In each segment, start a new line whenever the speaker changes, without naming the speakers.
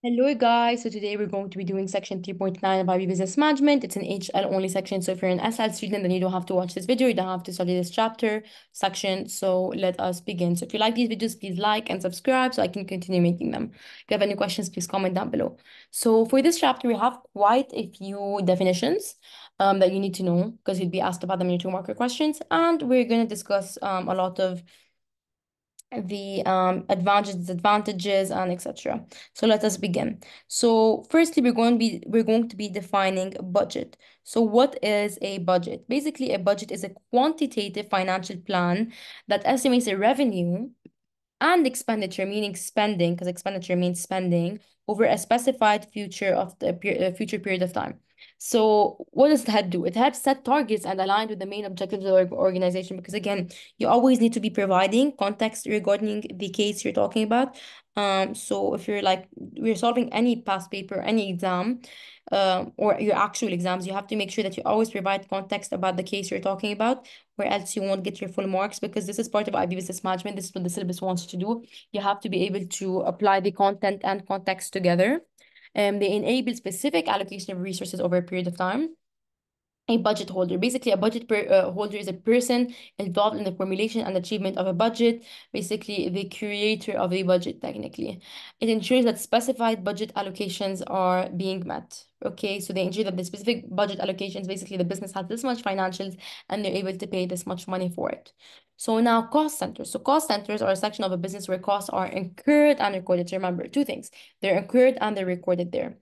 Hello guys, so today we're going to be doing section 3.9 of IB Business Management. It's an HL only section, so if you're an SL student, then you don't have to watch this video, you don't have to study this chapter section, so let us begin. So if you like these videos, please like and subscribe so I can continue making them. If you have any questions, please comment down below. So for this chapter, we have quite a few definitions that you need to know because you'll be asked about them in your 2 marker questions, and we're going to discuss a lot of the advantages, disadvantages, and etc. So let us begin. So firstly, we're going to be defining budget. So what is a budget? Basically, a budget is a quantitative financial plan that estimates a revenue and expenditure, meaning spending, because expenditure means spending over a specified future period of time. So what does that do? It helps set targets and align with the main objectives of the organization. Because again, you always need to be providing context regarding the case you're talking about. So if you're like we're solving any past paper, any exam, or your actual exams, you have to make sure that you always provide context about the case you're talking about, or else you won't get your full marks because this is part of IB Business Management. This is what the syllabus wants you to do. You have to be able to apply the content and context together. They enable specific allocation of resources over a period of time. A budget holder. Basically, a holder is a person involved in the formulation and achievement of a budget, basically, the creator of a budget, technically. It ensures that specified budget allocations are being met. Okay, so they ensure that the specific budget allocations, basically, the business has this much financials and they're able to pay this much money for it. So now cost centers. So cost centers are a section of a business where costs are incurred and recorded. So remember, two things. They're incurred and they're recorded there.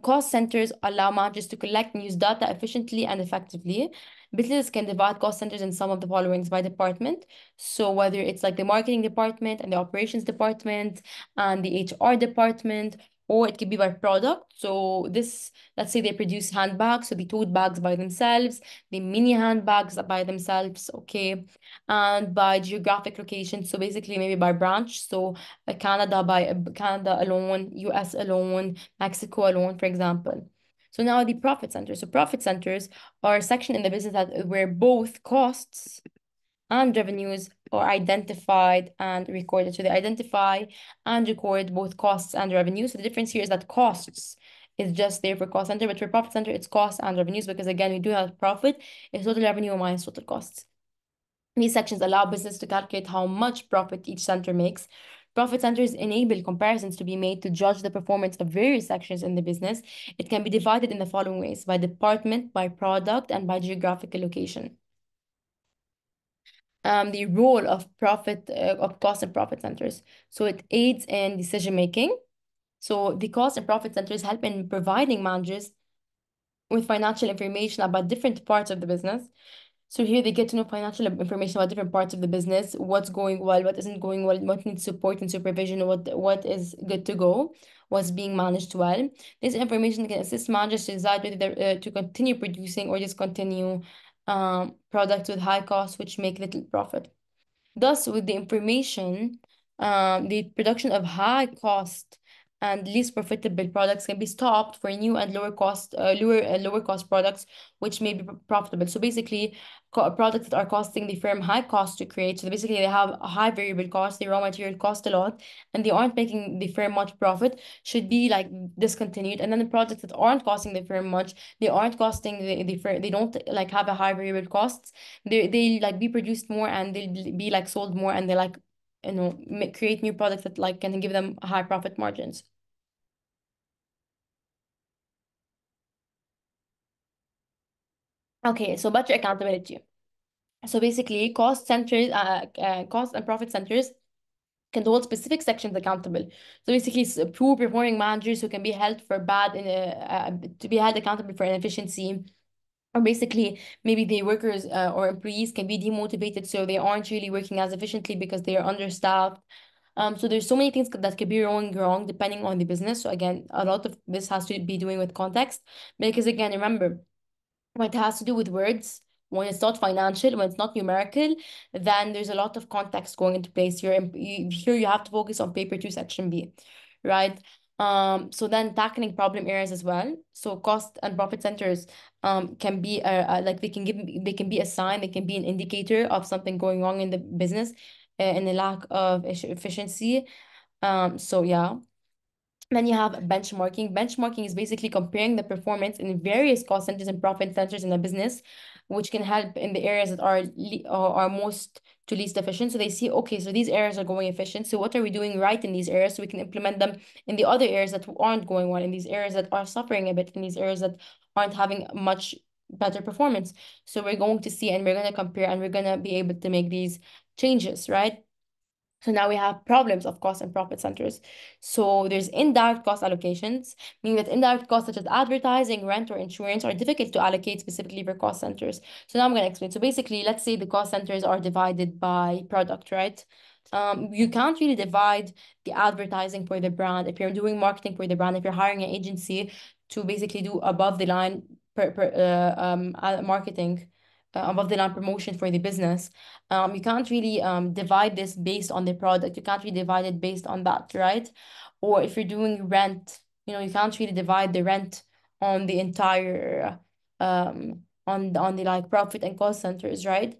Cost centers allow managers to collect and use data efficiently and effectively. Businesses can divide cost centers in some of the followings by department. So whether it's like the marketing department and the operations department and the HR department, or it could be by product. So this, let's say they produce handbags, so the tote bags by themselves, the mini handbags by themselves, okay, and by geographic location. So basically maybe by branch. So Canada by Canada alone, US alone, Mexico alone, for example. So now the profit centers. So profit centers are a section in the business where both costs and revenues are identified and recorded. So they identify and record both costs and revenues. So the difference here is that costs is just there for cost center, but for profit center, it's costs and revenues because again, we do have profit, it's total revenue minus total costs. These sections allow business to calculate how much profit each center makes. Profit centers enable comparisons to be made to judge the performance of various sections in the business. It can be divided in the following ways: by department, by product, and by geographical location. The role of cost and profit centers. So it aids in decision making. So the cost and profit centers help in providing managers with financial information about different parts of the business. So here they get to know financial information about different parts of the business, what's going well, what isn't going well, what needs support and supervision, what is good to go, what's being managed well. This information can assist managers to decide whether to continue producing or discontinue products with high costs which make little profit. Thus, with the information, the production of high cost and least profitable products can be stopped for new and lower cost products which may be profitable. So basically, products that are costing the firm high cost to create. So basically, they have a high variable cost. The raw material cost a lot, and they aren't making the firm much profit. Should be like discontinued. And then the products that aren't costing the firm much, they aren't costing the firm. They don't like have a high variable costs. They like be produced more and they'll be like sold more and they like create new products that like can give them high profit margins. Okay, so budget accountability. So basically, cost and profit centers can hold specific sections accountable. So basically, it's poor performing managers who can be held for bad in to be held accountable for inefficiency. Or basically, maybe the workers or employees can be demotivated, so they aren't really working as efficiently because they are understaffed. So there's so many things that could be wrong depending on the business. So again, a lot of this has to be doing with context because again, remember, when it has to do with words, when it's not financial, when it's not numerical, then there's a lot of context going into place. Here you have to focus on paper 2, section B, right? So then tackling problem areas as well. So cost and profit centers can be like they can be a sign, they can be an indicator of something going wrong in the business, and a lack of efficiency. So yeah. Then you have benchmarking. Benchmarking is basically comparing the performance in various cost centers and profit centers in a business, which can help in the areas that are most to least efficient. So they see, okay, so these areas are going efficient. So what are we doing right in these areas so we can implement them in the other areas that aren't going well, in these areas that are suffering a bit, in these areas that aren't having much better performance. So we're going to see and we're going to compare and we're going to be able to make these changes, right? So now we have problems of cost and profit centers. So there's indirect cost allocations, meaning that indirect costs such as advertising, rent, or insurance are difficult to allocate specifically for cost centers. So now I'm going to explain. So basically, let's say the cost centers are divided by product, right? You can't really divide the advertising for the brand. If you're doing marketing for the brand, if you're hiring an agency to basically do above the line marketing, above the line promotion for the business, you can't really divide this based on the product. You can't really divide it based on that, right? Or if you're doing rent, you can't really divide the rent on the entire on the like profit and cost centers, right?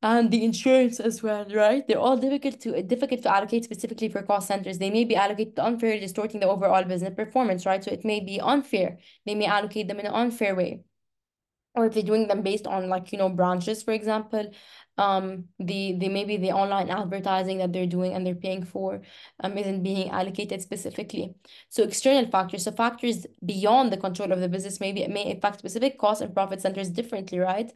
And the insurance as well, right? They're all difficult to allocate specifically for cost centers. They may be allocated unfairly, distorting the overall business performance, right? So it may be unfair. They may allocate them in an unfair way, or if they're doing them based on like branches, for example, the maybe the online advertising that they're doing and they're paying for isn't being allocated specifically. So external factors, so factors beyond the control of the business, maybe it may affect specific cost and profit centers differently, right?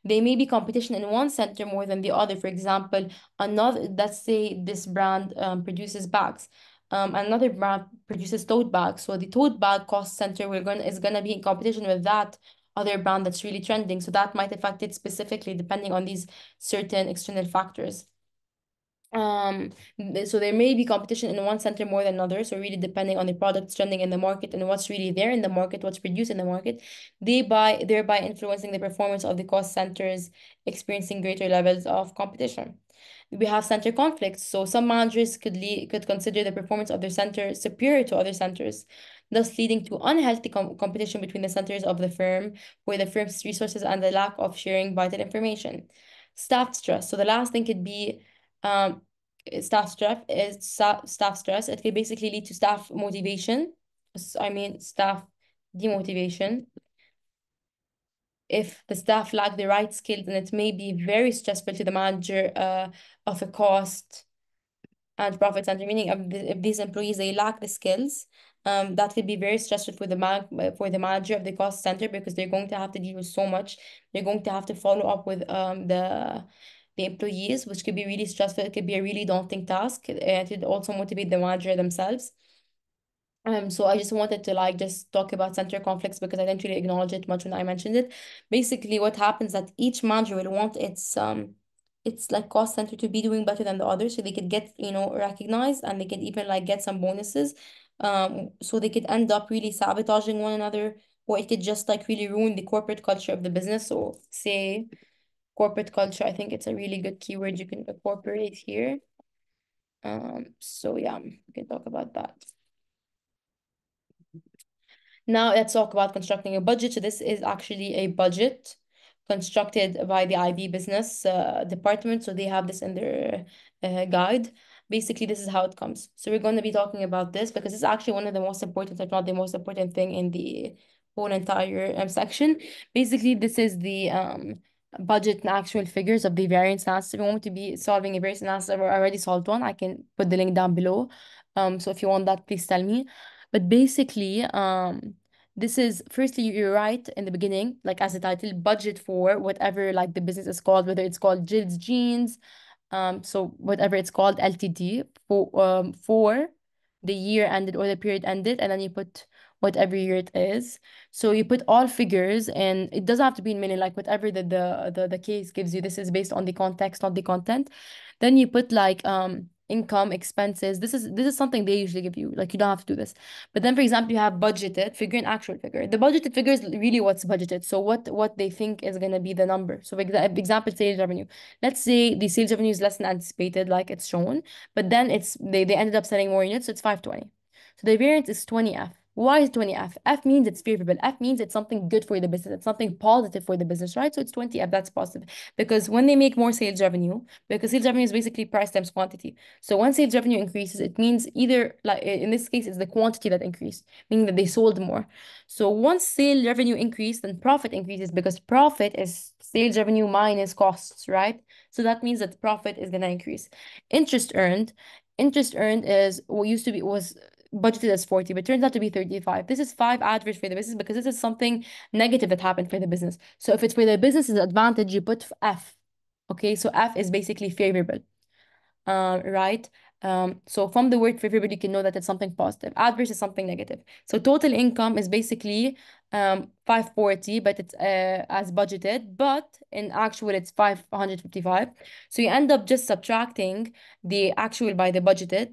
They may be competition in one center more than the other. For example, another, let's say this brand produces bags. Another brand produces tote bags. So the tote bag cost center is gonna be in competition with that other brand that's really trending. So that might affect it specifically depending on these certain external factors. So there may be competition in one center more than another. So really depending on the products trending in the market and what's really there in the market, what's produced in the market, thereby influencing the performance of the cost centers, experiencing greater levels of competition. We have center conflicts. So some managers could consider the performance of their center superior to other centers, thus leading to unhealthy competition between the centers of the firm, where the firm's resources and the lack of sharing vital information. Staff stress. So the last thing could be um, staff stress. It can basically lead to staff motivation. I mean, staff demotivation. If the staff lack the right skills, then it may be very stressful to the manager of a cost and profit center, meaning if these employees they lack the skills, that could be very stressful for the manager of the cost center because they're going to have to deal with so much. They're going to have to follow up with the employees, which could be really stressful. It could be a really daunting task. It could also motivate the manager themselves. So I just wanted to like just talk about center conflicts because I didn't really acknowledge it much when I mentioned it. Basically, what happens that each manager will want its like cost center to be doing better than the other, so they could get recognized and they could even like get some bonuses. So they could end up really sabotaging one another, or it could just like really ruin the corporate culture of the business. So say corporate culture, I think it's a really good keyword you can incorporate here. So yeah, we can talk about that. Now let's talk about constructing a budget. So this is actually a budget constructed by the IB business department. So they have this in their guide. Basically, this is how it comes. So we're going to be talking about this because it's actually one of the most important, if not the most important thing in the whole entire section. Basically, this is the budget and actual figures of the variance analysis. If you want me to be solving a variance analysis, I've already solved one. I can put the link down below. So if you want that, please tell me. But basically, this is firstly you're right in the beginning, like as a title, budget for whatever like the business is called, whether it's called Jill's Jeans, so whatever it's called, LTD, for the year ended or the period ended, and then you put whatever year it is. So you put all figures, and it doesn't have to be in million, like whatever the case gives you. This is based on the context, not the content. Then you put like income, expenses. This is something they usually give you. Like you don't have to do this. But then, for example, you have budgeted figure and actual figure. The budgeted figure is really what's budgeted. So what they think is gonna be the number. So for example, sales revenue. Let's say the sales revenue is less than anticipated, like it's shown, but then they ended up selling more units, so it's 520. So the variance is 20F. Why is 20 F? F means it's favorable. F means it's something good for the business. It's something positive for the business, right? So it's 20 F. That's positive. Because when they make more sales revenue, because sales revenue is basically price times quantity. So when sales revenue increases, it means either, like in this case, it's the quantity that increased, meaning that they sold more. So once sale revenue increased, then profit increases because profit is sales revenue minus costs, right? So that means that profit is gonna increase. Interest earned. Interest earned is what used to be was budgeted as 40, but turns out to be 35. This is five adverse for the business because this is something negative that happened for the business. So if it's for the business's advantage, you put F. Okay, so F is basically favorable. Right? So from the word favorable, you can know that it's something positive. Adverse is something negative. So total income is basically 540, but it's as budgeted, but in actual it's 555. So you end up just subtracting the actual by the budgeted,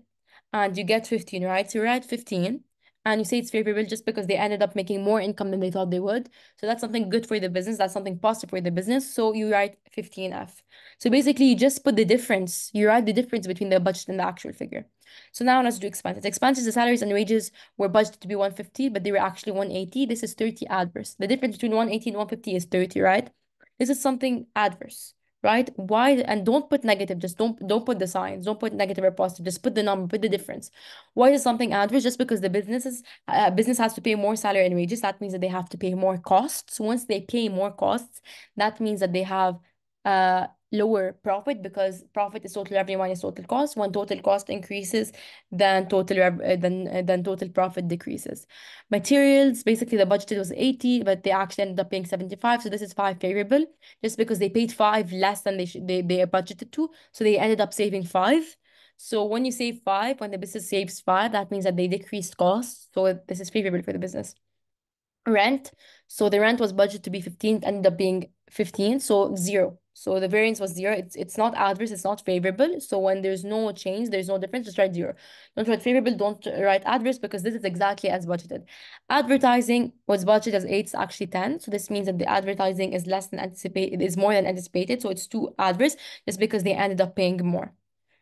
and you get 15, right? So you're at 15. And you say it's favorable just because they ended up making more income than they thought they would. So that's something good for the business. That's something positive for the business. So you write 15F. So basically, you just put the difference. You write the difference between the budget and the actual figure. So now let's do expenses. Expenses, the salaries and wages were budgeted to be 150, but they were actually 180. This is 30 adverse. The difference between 180 and 150 is 30, right? This is something adverse, right? Why? And don't put negative. Just don't put the signs. Don't put negative or positive. Just put the number. Put the difference. Why is something adverse? Just because the business has to pay more salary and wages. That means that they have to pay more costs. Once they pay more costs, that means that they have lower profit because profit is total revenue minus total cost. When total cost increases, then total profit decreases. Materials, basically the budget was 80, but they actually ended up paying 75. So this is five favorable, just because they paid five less than they budgeted to. So they ended up saving five. So when you save five, when the business saves five, that means that they decreased costs. So this is favorable for the business. Rent. So the rent was budgeted to be 15, it ended up being 15, so zero. So the variance was zero. It's not adverse, it's not favorable. So when there's no change, there's no difference, just write zero. Don't write favorable, don't write adverse because this is exactly as budgeted. Advertising was budgeted as 8, it's actually 10. So this means that the advertising is less than anticipated, it is more than anticipated. So it's 2 adverse just because they ended up paying more,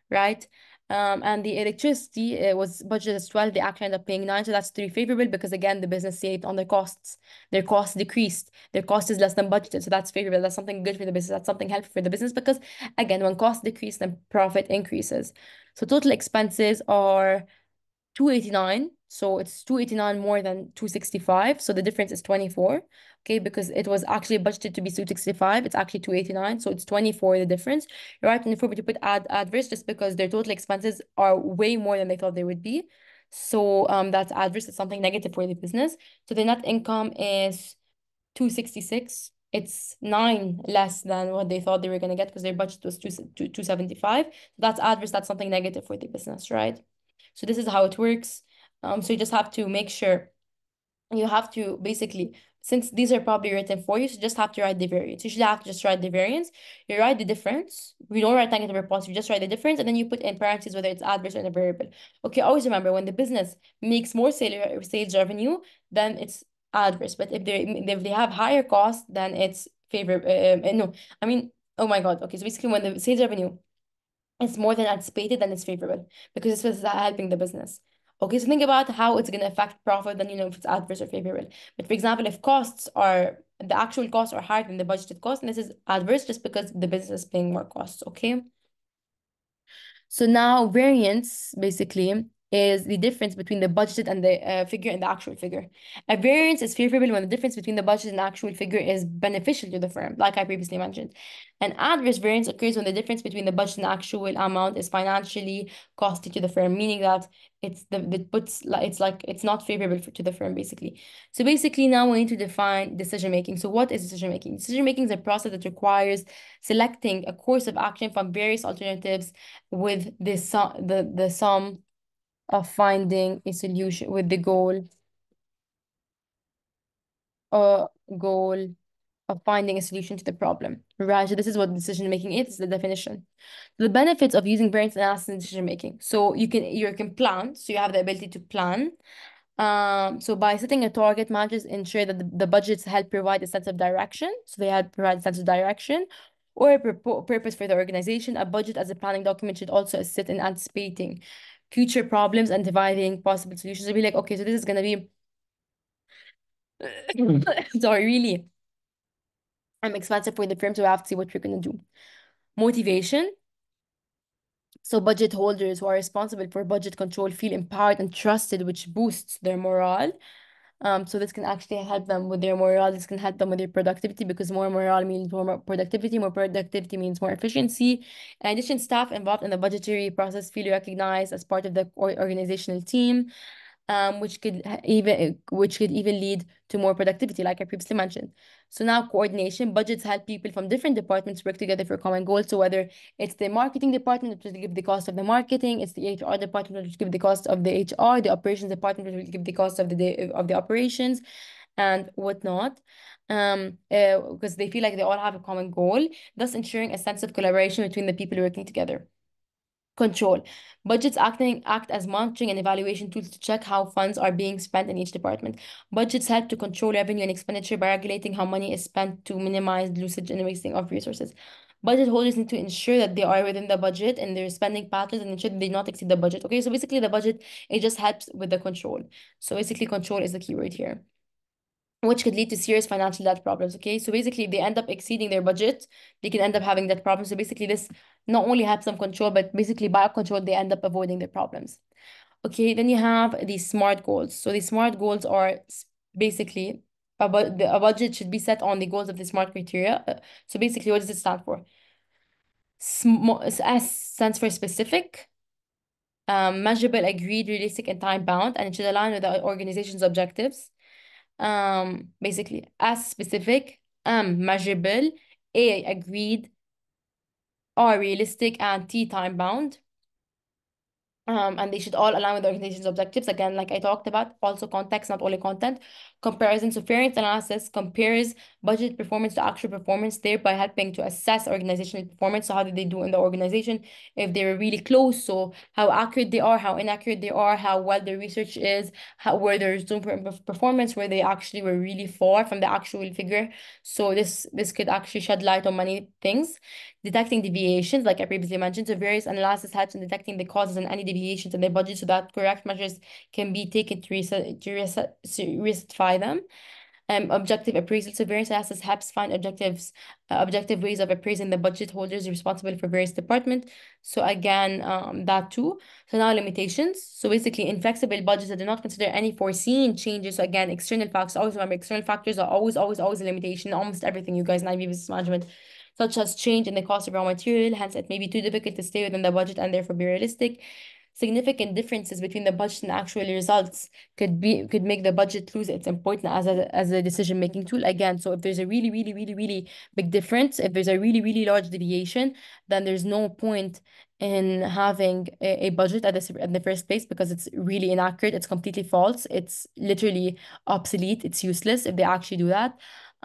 right? And the electricity was budgeted as 12. They actually ended up paying 9. So that's 3 favorable because, again, the business saved on their costs. Their costs decreased. Their cost is less than budgeted. So that's favorable. That's something good for the business. That's something helpful for the business because, again, when costs decrease, then profit increases. So total expenses are 289. So it's 289 more than 265. So the difference is 24. Okay, because it was actually budgeted to be 265. It's actually 289. So it's 24 the difference. You're right, 24, but you put adverse just because their total expenses are way more than they thought they would be. So that's adverse. It's something negative for the business. So the net income is 266. It's 9 less than what they thought they were going to get because their budget was 275. That's adverse. That's something negative for the business, right? So this is how it works. So you just have to make sure you have to basically, since these are probably written for you, so you just have to write the variance. You should have to just write the variance. You write the difference. We don't write negative or positive. You just write the difference, and then you put in parentheses whether it's adverse or a variable. Okay, always remember when the business makes more sales revenue, then it's adverse. But if they have higher cost, then it's favorable. No, I mean, oh my God. Okay, so basically when the sales revenue it's more than anticipated, then it's favorable because this is helping the business. Okay, so think about how it's going to affect profit, then you know if it's adverse or favorable. But for example, if the actual costs are higher than the budgeted cost, and this is adverse just because the business is paying more costs, okay? So now variance basically is the difference between the budgeted and the figure and the actual figure. A variance is favorable when the difference between the budget and the actual figure is beneficial to the firm, like I previously mentioned. An adverse variance occurs when the difference between the budget and the actual amount is financially costly to the firm, meaning that it's not favorable to the firm basically. So basically now we need to define decision making. So what is decision making? Decision making is a process that requires selecting a course of action from various alternatives with the sum of finding a solution with the goal of finding a solution to the problem. Right? So this is what decision making is, the definition. The benefits of using variance analysis in decision making. So you can plan, so you have the ability to plan. So by setting a target, managers ensure that the budgets help provide a sense of direction. So they help provide a sense of direction or a purpose for the organization. A budget as a planning document should also assist in anticipating future problems and dividing possible solutions. So be like, okay, so this is gonna be Sorry, really. I'm expensive for the firm, so we have to see what we're gonna do. Motivation. So budget holders who are responsible for budget control feel empowered and trusted, which boosts their morale. So this can actually help them with their morale. This can help them with their productivity because more morale means more productivity. More productivity means more efficiency. In addition, staff involved in the budgetary process feel recognized as part of the organizational team, which could even lead to more productivity, like I previously mentioned. So now coordination, budgets help people from different departments work together for common goals. So whether it's the marketing department, which will give the cost of the marketing, it's the HR department, which will give the cost of the HR, the operations department, which will give the cost of the operations and whatnot. Because they feel like they all have a common goal, thus ensuring a sense of collaboration between the people working together. Control. Budgets act as monitoring and evaluation tools to check how funds are being spent in each department. Budgets help to control revenue and expenditure by regulating how money is spent to minimize usage and wasting of resources. Budget holders need to ensure that they are within the budget and their spending patterns and ensure that they not exceed the budget. Okay, so basically the budget, it just helps with the control. So basically control is the keyword here, which could lead to serious financial debt problems. Okay, so basically, if they end up exceeding their budget, they can end up having debt problems. So basically, this not only helps them control, but basically by control, they end up avoiding their problems. Okay, then you have these SMART goals. So these SMART goals are basically a budget should be set on the goals of the SMART criteria. So basically, what does it stand for? S stands for specific, measurable, agreed, realistic, and time bound, and it should align with the organization's objectives. Basically as specific, measurable, A agreed, R realistic, and T time bound. And they should all align with the organization's objectives. Again, like I talked about, also context, not only content. Comparison. So variance analysis compares budget performance to actual performance, thereby helping to assess organizational performance. So how did they do in the organization? If they were really close, so how accurate they are, how inaccurate they are, how well their research is, how where there's room for performance, where they actually were really far from the actual figure. So this could actually shed light on many things. Detecting deviations, like I previously mentioned, so various analysis helps in detecting the causes and any deviations in the budget so that correct measures can be taken to rectify them. Objective appraisal. So various analysis helps find objective ways of appraising the budget holders responsible for various departments. So again, that too. So now limitations. So basically, inflexible budgets that do not consider any foreseen changes. So again, external factors. Always remember, external factors are always a limitation. Almost everything, you guys, in IB business management, such as change in the cost of raw material. Hence, it may be too difficult to stay within the budget and therefore be realistic. Significant differences between the budget and actual results could make the budget lose its importance as a decision making tool. Again, so if there's a really big difference, if there's a really large deviation, then there's no point in having a budget at in the first place because it's really inaccurate, it's completely false, it's literally obsolete, it's useless if they actually do that.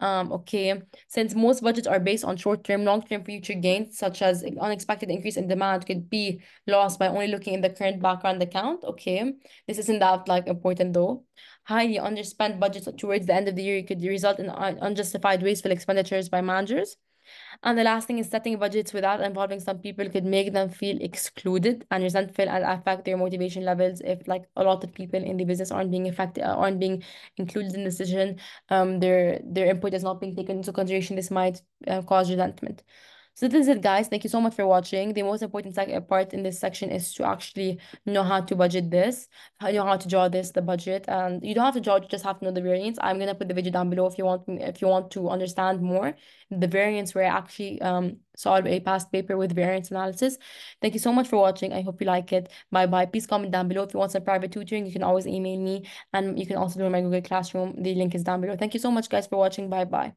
Okay, since most budgets are based on short-term, long-term future gains, such as unexpected increase in demand could be lost by only looking in the current background account. Okay, this isn't that like important though. Highly underspent budgets towards the end of the year could result in unjustified wasteful expenditures by managers. And the last thing is setting budgets without involving some people could make them feel excluded and resentful and affect their motivation levels if like a lot of people in the business aren't being affected, aren't being included in the decision, their input is not being taken into consideration. This might cause resentment. So this is it, guys. Thank you so much for watching. The most important part in this section is to actually know how to budget this, how you know how to draw the budget, and you don't have to draw, you just have to know the variance. I'm gonna put the video down below if you want to understand more the variance where I actually solve a past paper with variance analysis. Thank you so much for watching. I hope you like it. Bye bye. Please comment down below if you want some private tutoring. You can always email me, and you can also do my Google Classroom. The link is down below. Thank you so much, guys, for watching. Bye bye.